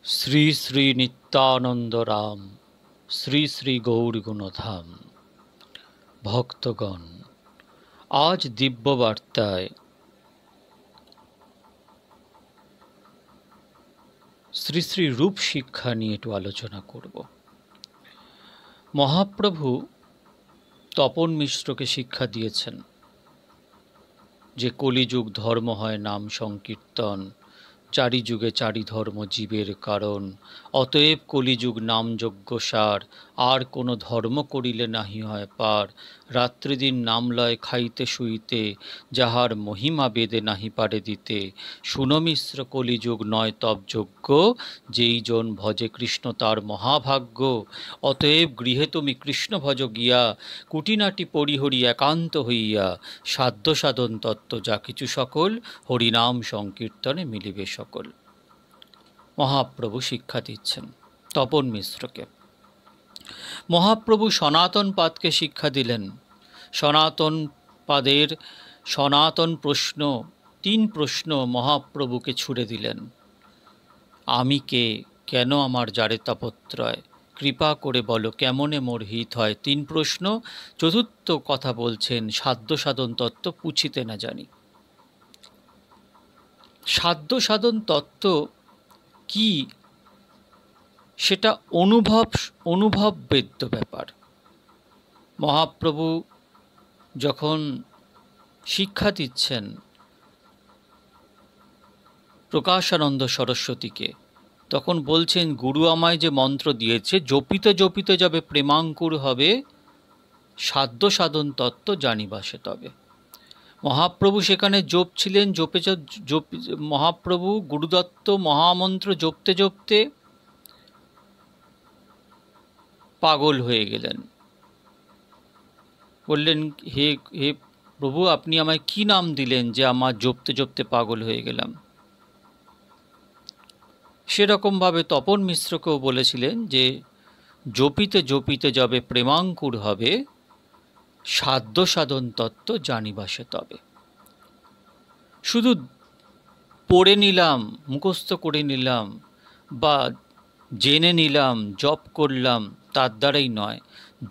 শ্রী শ্রী নিত্যানন্দ রাম, শ্রী শ্রী গৌর গুণধাম। ভক্তগণ, আজ দিব্য বার্তায় শ্রী শ্রী রূপ শিক্ষা নিয়ে একটু আলোচনা করব। মহাপ্রভু তপন মিশ্রকে শিক্ষা দিয়েছেন যে কলিযুগ ধর্ম হয় নাম সংকীর্তন, চারি যুগে চারি ধর্ম জীবের কারণ, অতএব কলিযুগ নাম যজ্ঞ সার, আর কোনো ধর্ম করিলে নাহি হয় পার। রাত্রিদিন নাম লয় খাইতে শুইতে, যাহার মহিমা বেদে নাহি পারে দিতে। শুনমিশ্র কলিযুগ নয় তব যজ্ঞ, যেই জন ভজে কৃষ্ণ তার মহাভাগ্য। অতএব গৃহে তুমি কৃষ্ণ ভজ গিয়া, কুটিনাটি পরিহরি একান্ত হইয়া। সাধ্য সাধন তত্ত্ব যা কিছু সকল, হরিনাম সংকীর্তনে মিলিবে সকল। মহাপ্রভু শিক্ষা দিচ্ছেন তপন মিশ্রকে। মহাপ্রভু সনাতন পাদকে শিক্ষা দিলেন। সনাতন পাদের সনাতন প্রশ্ন, 3 প্রশ্ন মহাপ্রভুকে ছুড়ে দিলেন। আমি কে, কেন আমার যারে তাপত্রয়, কৃপা করে বলো কেমনে মোর হিত হয়। 3 প্রশ্ন। চতুর্থ কথা বলছেন সাধ্য সাধন তত্ত্ব পুছিতে না জানি। সাধ্য সাধন তত্ত্ব কি, সেটা অনুভব বেদ্য ব্যাপার। মহাপ্রভু যখন শিক্ষা দিচ্ছেন প্রকাশানন্দ সরস্বতীকে, তখন বলছেন গুরু আমায় যে মন্ত্র দিয়েছে, জপিতে জপিতে যাবে প্রেমাঙ্কুর হবে, সাধ্য সাধন তত্ত্ব জানিবাসে তবে। মহাপ্রভু সেখানে জপছিলেন। মহাপ্রভু গুরুদত্ত মহামন্ত্র জপতে জপতে পাগল হয়ে গেলেন। বললেন, হে হে প্রভু, আপনি আমায় কি নাম দিলেন যে আমার জপতে জপতে পাগল হয়ে গেলাম। সেরকমভাবে তপন মিশ্রকেও বলেছিলেন যে জপিতে জপিতে যাবে প্রেমাঙ্কুর হবে, সাধ্য সাধন তত্ত্ব জানিবাসে তবে। শুধু পড়ে নিলাম, মুখস্থ করে নিলাম বা জেনে নিলাম, জপ করলাম, তার দ্বারাই নয়।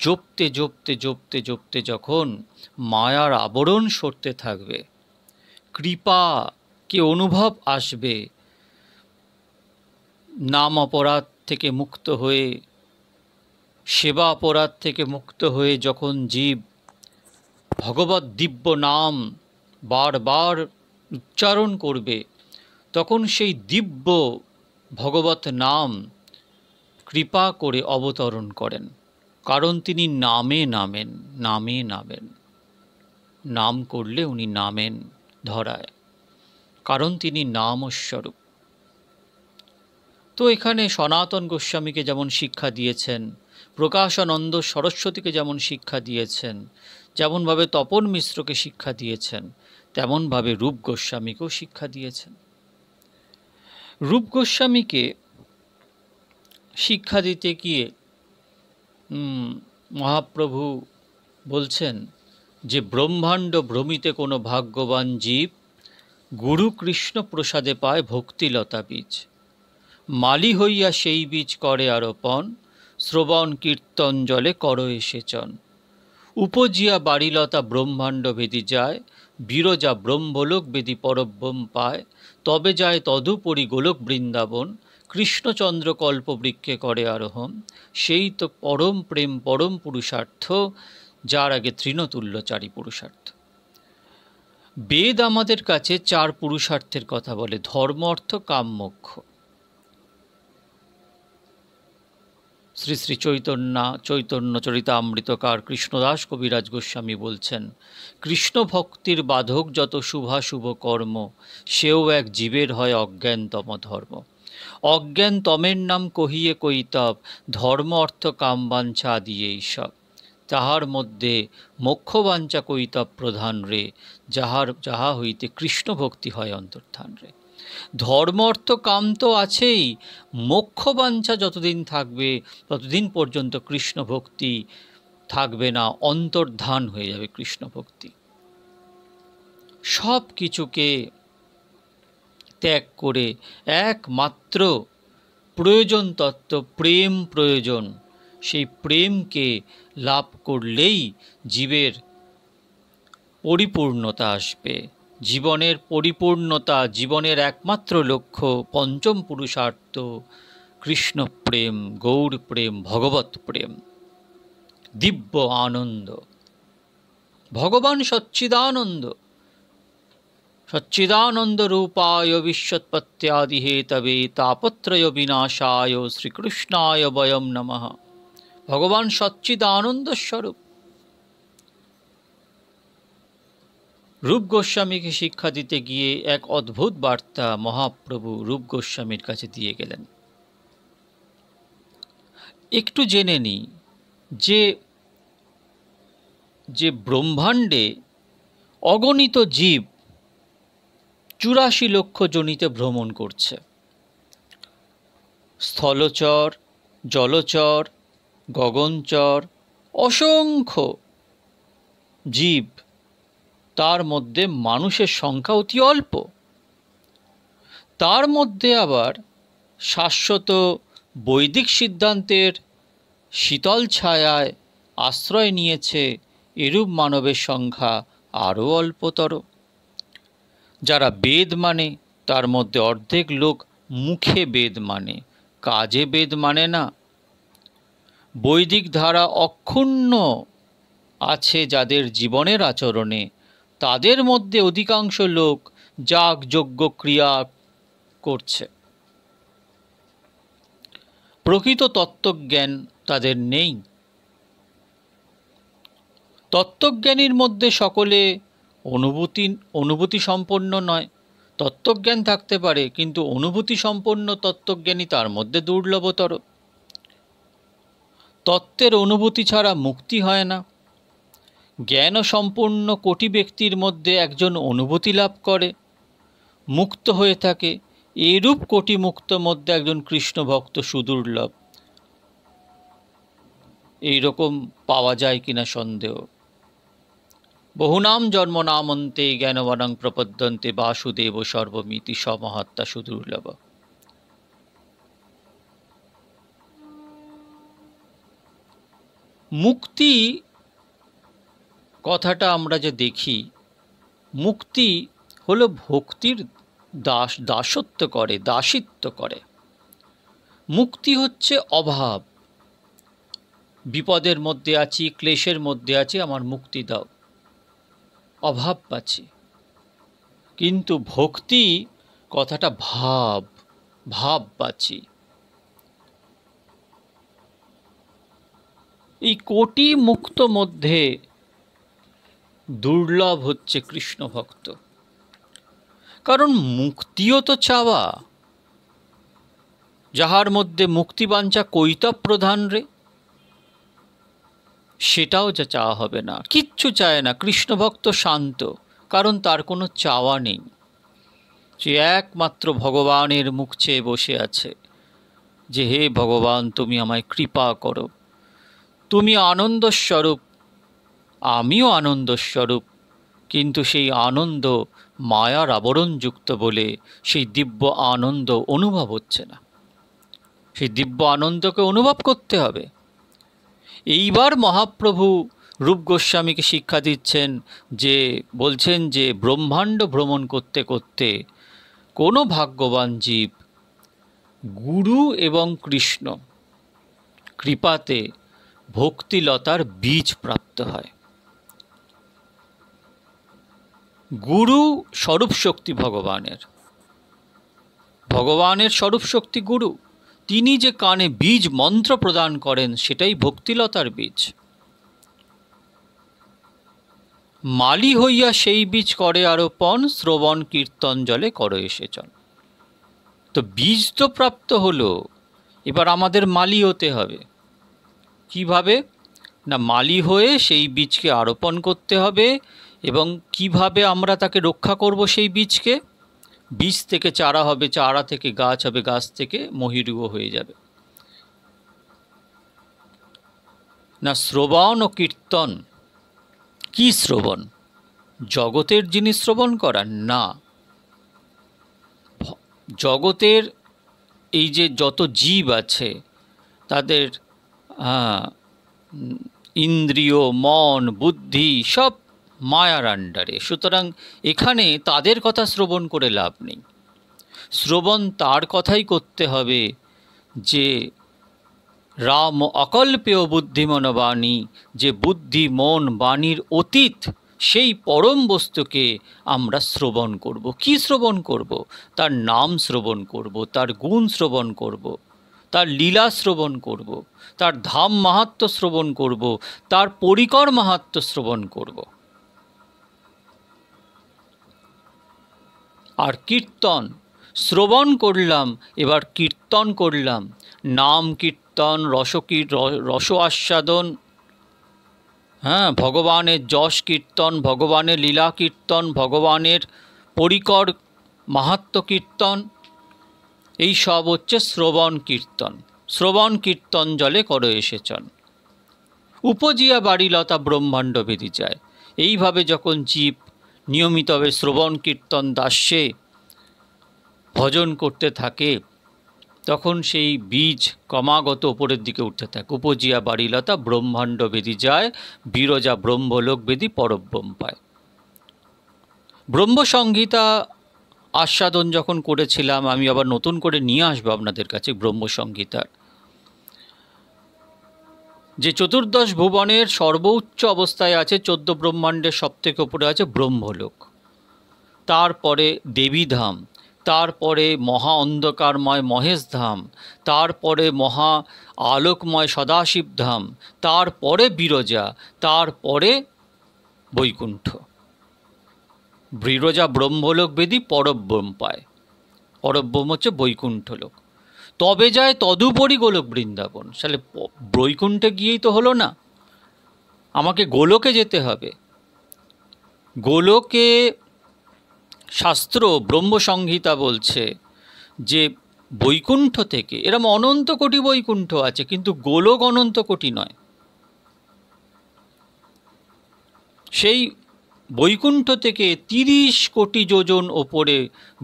জপতে জপতে জপতে জপতে যখন মায়ার আবরণ সরতে থাকবে, কৃপা কে অনুভব আসবে, নাম অপরাধ থেকে মুক্ত হয়ে, সেবা অপরাধ থেকে মুক্ত হয়ে যখন জীব ভগবত দিব্য নাম বারবার উচ্চারণ করবে, তখন সেই দিব্য ভগবত নাম কৃপা করে অবতরণ করেন। কারণ তিনি নামে নামেন, নামে নামেন। নাম করলে উনি নামেন ধরায়, কারণ তিনি নামস্বরূপ। তো এখানে সনাতন গোস্বামীকে যেমন শিক্ষা দিয়েছেন, প্রকাশানন্দ সরস্বতীকে যেমন শিক্ষা দিয়েছেন, যেমনভাবে তপন মিশ্রকে শিক্ষা দিয়েছেন, তেমনভাবে রূপ গোস্বামীকেও শিক্ষা দিয়েছেন। রূপ গোস্বামীকে শিক্ষা দিতে গিয়ে মহাপ্রভু বলছেন যে ব্রহ্মাণ্ড ভ্রমিতে কোনো ভাগ্যবান জীব, গুরু কৃষ্ণ প্রসাদে পায় ভক্তিলতা বীজ। মালি হইয়া সেই বীজ করে আরোপণ, শ্রবণ কীর্তন জলে কর এসেচন। উপজিয়া বাড়িলতা ব্রহ্মাণ্ড ভেদি যায়, বিরজা ব্রহ্মলোক বেদি পরব্রহ্ম পায়। তবে যায় তদুপরি গোলক বৃন্দাবন, কৃষ্ণচন্দ্র কল্পবৃক্ষে করে আরোহণ। সেই তো পরম প্রেম পরম পুরুষার্থ, যার আগে তৃণতুল্য চারি পুরুষার্থ। বেদ আমাদের কাছে 4 পুরুষার্থের কথা বলে, ধর্ম অর্থ কাম মোক্ষ। শ্রী শ্রী চৈতন্য চরিতামৃতকার কৃষ্ণদাস কবিরাজ গোস্বামী বলছেন, কৃষ্ণ ভক্তির বাধক যত শুভাশুভ কর্ম, সেও এক জীবের হয় অজ্ঞানতম ধর্ম। অজ্ঞান তমের নাম কহিয়ে কৈতব, ধর্ম অর্থ কামবাঞ্ছা দিয়ে এইসব। তাহার মধ্যে মোক্ষবাঞ্ছা কৈতব প্রধান রে, যাহা হইতে কৃষ্ণ ভক্তি হয় অন্তর্ধান রে। ধর্ম অর্থ কাম তো আছেই, মোক্ষবাঞ্ছা যতদিন থাকবে ততদিন পর্যন্ত কৃষ্ণ ভক্তি থাকবে না, অন্তর্ধান হয়ে যাবে কৃষ্ণ ভক্তি। সব কিছুকে ত্যাগ করে একমাত্র প্রয়োজন তত্ত্ব, প্রেম প্রয়োজন। সেই প্রেমকে লাভ করলেই জীবের পরিপূর্ণতা আসবে। জীবনের পরিপূর্ণতা, জীবনের একমাত্র লক্ষ্য, পঞ্চম পুরুষার্থ কৃষ্ণ প্রেম, গৌর প্রেম, ভগবত প্রেম, দিব্য আনন্দ। ভগবান সচ্চিদানন্দ, সচ্চিদানন্দ রূপায় বিশ্বৎপত্ত্যাদি হেতবে তাপত্রয় বিনাশায় শ্রীকৃষ্ণায় বয়ম নমঃ। ভগবান সচ্চিদানন্দ স্বরূপ। রূপ গোস্বামীকে শিক্ষা দিতে গিয়ে এক অদ্ভুত বার্তা মহাপ্রভু রূপ গোস্বামীর কাছে দিয়ে গেলেন। একটু জেনে নিই যে ব্রহ্মাণ্ডে অগণিত জীব 84 লক্ষ যোনিতে ভ্রমণ করছে। স্থলচর, জলচর, গগনচর, অসংখ্য জীব, তার মধ্যে মানুষের সংখ্যা অতি অল্প। তার মধ্যে আবার শাশ্বত বৈদিক সিদ্ধান্তের শীতল ছায়ায় আশ্রয় নিয়েছে এরূপ মানবের সংখ্যা আরও অল্পতর। যারা বেদ মানে তার মধ্যে অর্ধেক লোক মুখে বেদ মানে, কাজে বেদ মানে না। বৈদিক ধারা অক্ষুণ্ণ আছে যাদের জীবনের আচরণে, তাদের মধ্যে অধিকাংশ লোক যাগযজ্ঞ ক্রিয়া করছে। প্রকৃত তত্ত্বজ্ঞান তাদের নেই। তত্ত্বজ্ঞানীর মধ্যে সকলে অনুভূতি সম্পন্ন নয়। তত্ত্বজ্ঞান থাকতে পারে, কিন্তু অনুভূতি সম্পন্ন তত্ত্বজ্ঞানী তার মধ্যে দুর্লভতর। তত্ত্বের অনুভূতি ছাড়া মুক্তি হয় না। জ্ঞান সম্পূর্ণ কোটি ব্যক্তির মধ্যে একজন অনুভূতি লাভ করে, মুক্ত হয়ে থাকে। এরূপ কোটি মুক্ত মধ্যে একজন কৃষ্ণ ভক্ত সুদুর্লভ। এইরকম পাওয়া যায় কিনা সন্দেহ। বহুনাম জন্ম নামন্তে জ্ঞানবানং প্রপদ্যন্তে বাসুদেব সর্বমিতি সমহাত্মা সুদুর্লভ। মুক্তি কথাটা আমরা যে দেখি, মুক্তি হলো ভক্তির দাসত্ব করে, দাসিত্ব করে। মুক্তি হচ্ছে অভাব। বিপদের মধ্যে আছি, ক্লেশের মধ্যে আছি, আমার মুক্তি দাও, অভাব পাচ্ছি। কিন্তু ভক্তি কথাটা ভাব পাচ্ছি। এই কোটি মুক্ত মধ্যে দুর্লভ হচ্ছে কৃষ্ণ ভক্ত। কারণ মুক্তিও তো চাওয়া। যাহার মধ্যে মুক্তিবাঞ্ছা কৈতব প্রধান রে, সেটাও যা চাওয়া হবে না, কিচ্ছু চায় না। কৃষ্ণ ভক্ত শান্ত, কারণ তার কোনো চাওয়া নেই। সে একমাত্র ভগবানের মুখ চেয়ে বসে আছে যে হে ভগবান, তুমি আমায় কৃপা করো। তুমি আনন্দস্বরূপ, আমিও আনন্দস্বরূপ, কিন্তু সেই আনন্দ মায়ার আবরণযুক্ত বলে সেই দিব্য আনন্দ অনুভব হচ্ছে না। সেই দিব্য আনন্দকে অনুভব করতে হবে। এইবার মহাপ্রভু রূপ গোস্বামীকে শিক্ষা দিচ্ছেন, যে বলছেন যে ব্রহ্মাণ্ড ভ্রমণ করতে করতে কোনো ভাগ্যবান জীব গুরু এবং কৃষ্ণ কৃপাতে ভক্তিলতার বীজ প্রাপ্ত হয়। গুরু স্বরূপ শক্তি ভগবানের স্বরূপ শক্তি গুরু। তিনি যে কানে বীজ মন্ত্র প্রদান করেন, সেটাই ভক্তিলতার বীজ। মালি হইয়া সেই বীজ করে আরোপণ, শ্রবণ কীর্তন জলে করো এসেচন। তো বীজ তো প্রাপ্ত হলো, এবার আমাদের মালি হতে হবে। কিভাবে না, মালি হয়ে সেই বীজকে আরোপণ করতে হবে। এবং কিভাবে আমরা তাকে রক্ষা করব সেই বীজকে? বীজ থেকে চারা হবে, চারা থেকে গাছ হবে, গাছ থেকে মহিরুহ হয়ে যাবে। না শ্রবণ ও কীর্তন। কি শ্রবণ? জগতের জিনিস শ্রবণ করা না, জগতের এই যে যত জীব আছে তাদের ইন্দ্রিয়, মন, বুদ্ধি সব মায়ার আন্ডারে। সুতরাং এখানে তাদের কথা শ্রবণ করে লাভ নেই। শ্রবণ তার কথাই করতে হবে যে রাম অকল্পেয় বুদ্ধিমন বাণী, যে বুদ্ধি, মন, বাণীর অতীত সেই পরম বস্তুকে আমরা শ্রবণ করব। কি শ্রবণ করব? তার নাম শ্রবণ করব, তার গুণ শ্রবণ করব, তার লীলা শ্রবণ করব, তার ধাম মাহাত্ম্য শ্রবণ করব, তার পরিকর মাহাত্ম্য শ্রবণ করব। আর কীর্তন শ্রবণ করলাম, এবার কীর্তন করলাম, নাম কীর্তন, রস আস্বাদন, ভগবানের যশ কীর্তন, ভগবানের লীলা কীর্তন, ভগবানের পরিকর মাহাত্ম্য কীর্তন, এই সব হচ্ছে শ্রবণ কীর্তন। শ্রবণ কীর্তন জলে করো এসেচন, উপজিয়া বাড়িলতা ব্রহ্মাণ্ড বেদি যায়। এইভাবে যখন জীব নিয়মিতভাবে শ্রবণ কীর্তন দাস্যে ভজন করতে থাকে, তখন সেই বীজ ক্রমাগত উপরের দিকে উঠতে থাকে। উপজিয়া বাড়িলতা ব্রহ্মাণ্ড বেদি যায়, বিরজা ব্রহ্মলোক বেদি পরব্রহ্ম পায়। ব্রহ্মসংহিতা আস্বাদন যখন করেছিলাম, আমি আবার নতুন করে নিয়ে আসবো আপনাদের কাছে ব্রহ্মসংহিতার যে চতুর্দশ ভুবনের সর্বোচ্চ অবস্থায় আছে, 14 ব্রহ্মাণ্ডের সবথেকে উপরে আছে ব্রহ্মলোক, তারপরে দেবীধাম, তারপরে মহা অন্ধকারময় মহেশ ধাম, তারপরে মহা আলোকময় সদাশিব ধাম, তারপরে বিরজা, তারপরে বৈকুণ্ঠ। বিরজা ব্রহ্মলোক বেদি পরব্রহ্ম পায়। পরব্রহ্ম হচ্ছে বৈকুণ্ঠ লোক। তবে যায় তদুপরি গোলক বৃন্দাবন। তাহলে বৈকুণ্ঠে গিয়েই তো হলো না, আমাকে গোলকে যেতে হবে। গোলকে শাস্ত্র ব্রহ্মসংহিতা বলছে যে বৈকুণ্ঠ থেকে, এরম অনন্ত কোটি বৈকুণ্ঠ আছে, কিন্তু গোলক অনন্ত কোটি নয়। সেই বৈকুণ্ঠ থেকে 30 কোটি যোজন ওপরে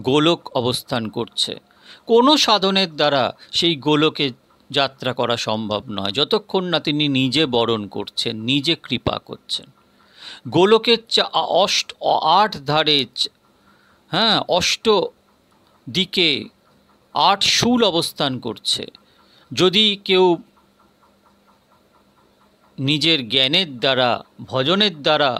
গোলক অবস্থান করছে। কোনো সাধনের দ্বারা সেই গোলকে যাত্রা করা সম্ভব নয়, যতক্ষণ না তিনি নিজে বরণ করছেন, নিজে কৃপা করছেন। গোলকের 8 ধারে, অষ্ট দিকে 8 শূল অবস্থান করছে। যদি কেউ নিজের জ্ঞানের দ্বারা, ভজনের দ্বারা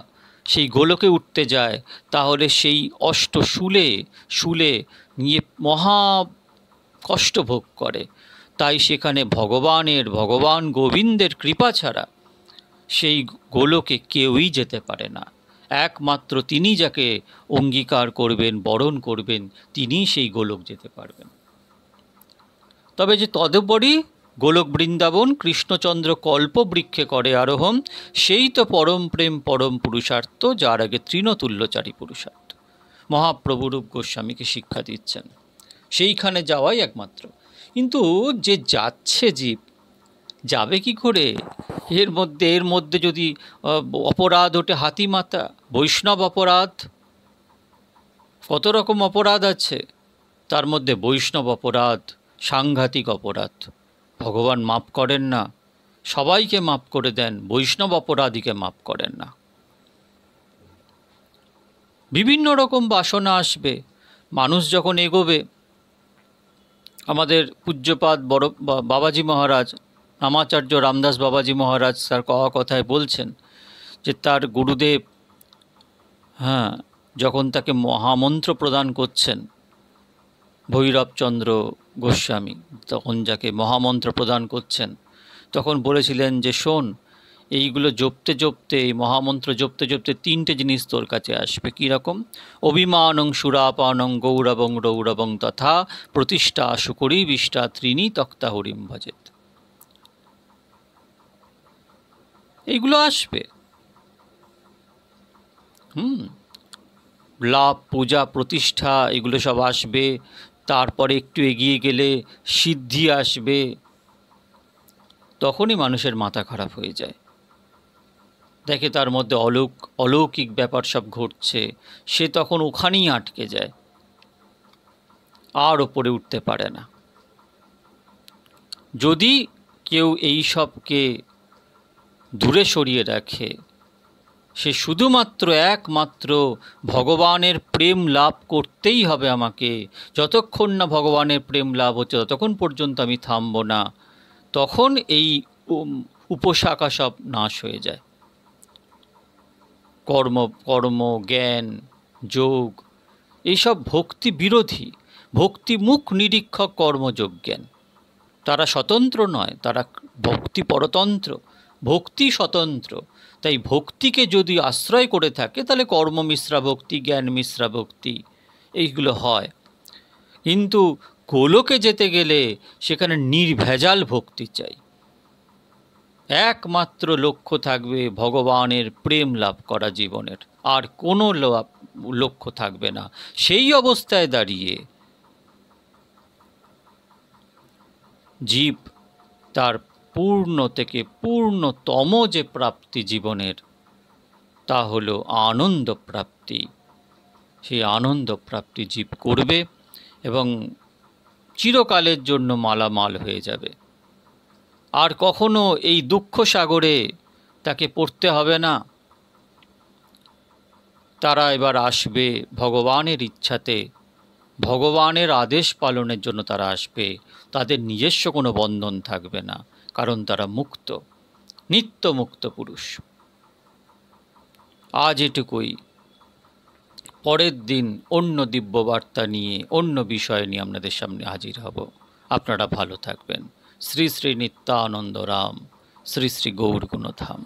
সেই গোলকে উঠতে যায়, তাহলে সেই অষ্ট শূলে নিয়ে মহা কষ্ট ভোগ করে। তাই সেখানে ভগবান গোবিন্দের কৃপা ছাড়া সেই গোলকে কেউই যেতে পারে না। একমাত্র তিনি যাকে অঙ্গীকার করবেন, বরণ করবেন, তিনিই সেই গোলক যেতে পারবেন। তবে যে তদুপরি গোলক বৃন্দাবন কৃষ্ণচন্দ্র কল্প বৃক্ষে করে আরোহণ, সেই তো পরম প্রেম পরম পুরুষার্থ, যার আগে তৃণতুল্যচারী পুরুষার্থ। মহাপ্রভু রূপ গোস্বামীকে শিক্ষা দিচ্ছেন, সেইখানে যাওয়াই একমাত্র। কিন্তু যে যাচ্ছে জীব যাবে কি করে? এর মধ্যে যদি অপরাধ ওঠে হাতিমাতা, বৈষ্ণব অপরাধ, কত রকম অপরাধ আছে, তার মধ্যে বৈষ্ণব অপরাধ সাংঘাতিক অপরাধ। ভগবান মাপ করেন না, সবাইকে মাপ করে দেন, বৈষ্ণব অপরাধীকে মাপ করেন না। বিভিন্ন রকম বাসনা আসবে। মানুষ যখন এগোবে, আমাদের পূজ্যপাদ বড় বাবাজি মহারাজ, নামাচার্য রামদাস বাবাজি মহারাজ তার কথায় বলছেন যে তার গুরুদেব যখন তাকে মহামন্ত্র প্রদান করছেন, ভৈরবচন্দ্র গোস্বামী তখন যাকে মহামন্ত্র প্রদান করছেন, তখন বলেছিলেন যে শোন, এইগুলো জপতে জপতে, এই মহামন্ত্র জপতে জপতে 3টে জিনিস তোর কাছে আসবে। কীরকম? অভিমানং সুরাপানং গৌরবং রৌরবং তথা প্রতিষ্ঠা সুকরী বিষ্টা ত্রিণী তক্তা হরিম ভজেত। এইগুলো আসবে। লাভ, পূজা, প্রতিষ্ঠা, এগুলো সব আসবে। তারপরে একটু এগিয়ে গেলে সিদ্ধি আসবে। তখনই মানুষের মাথা খারাপ হয়ে যায়, দেখে তার মধ্যে অলৌকিক ব্যাপার সব ঘটছে, সে তখন ওখানেই আটকে যায়, আর ওপরে উঠতে পারে না। যদি কেউ এই সবকে দূরে সরিয়ে রাখে, সে শুধুমাত্র একমাত্র ভগবানের প্রেম লাভ করতেই হবে আমাকে, যতক্ষণ না ভগবানের প্রেম লাভ হচ্ছে ততক্ষণ পর্যন্ত আমি থামব না, তখন এই উপশাখা সব নাশ হয়ে যায়। কর্ম জ্ঞান যোগ এইসব ভক্তি বিরোধী, ভক্তিমুখ নিরীক্ষক কর্মযোগ জ্ঞান। তারা স্বতন্ত্র নয়, তারা ভক্তি পরতন্ত্র, ভক্তি স্বতন্ত্র। তাই ভক্তিকে যদি আশ্রয় করে থাকে তাহলে কর্ম মিশ্রা ভক্তি, জ্ঞান মিশ্রা ভক্তি এইগুলো হয়। কিন্তু গোলকে যেতে গেলে সেখানে নির্ভেজাল ভক্তি চাই। একমাত্র লক্ষ্য থাকবে ভগবানের প্রেম লাভ করা জীবনের, আর কোনো লক্ষ্য থাকবে না। সেই অবস্থায় দাঁড়িয়ে জীব তার পূর্ণ থেকে পূর্ণতম যে প্রাপ্তি জীবনের, তা হলো আনন্দ প্রাপ্তি। সেই আনন্দ প্রাপ্তি জীব করবে এবং চিরকালের জন্য মালামাল হয়ে যাবে। আর কখনো এই দুঃখ সাগরে তাকে পড়তে হবে না। তারা এবার আসবে ভগবানের ইচ্ছাতে, ভগবানের আদেশ পালনের জন্য তারা আসবে। তাদের নিজস্ব কোনো বন্ধন থাকবে না, কারণ তারা মুক্ত, নিত্য মুক্ত পুরুষ। আজ এটুকুই। পরের দিন অন্য দিব্যবার্তা নিয়ে, অন্য বিষয় নিয়ে আপনাদের সামনে হাজির হব। আপনারা ভালো থাকবেন। শ্রী শ্রী নিত্যানন্দ রাম, শ্রী শ্রী গৌর গুণধাম।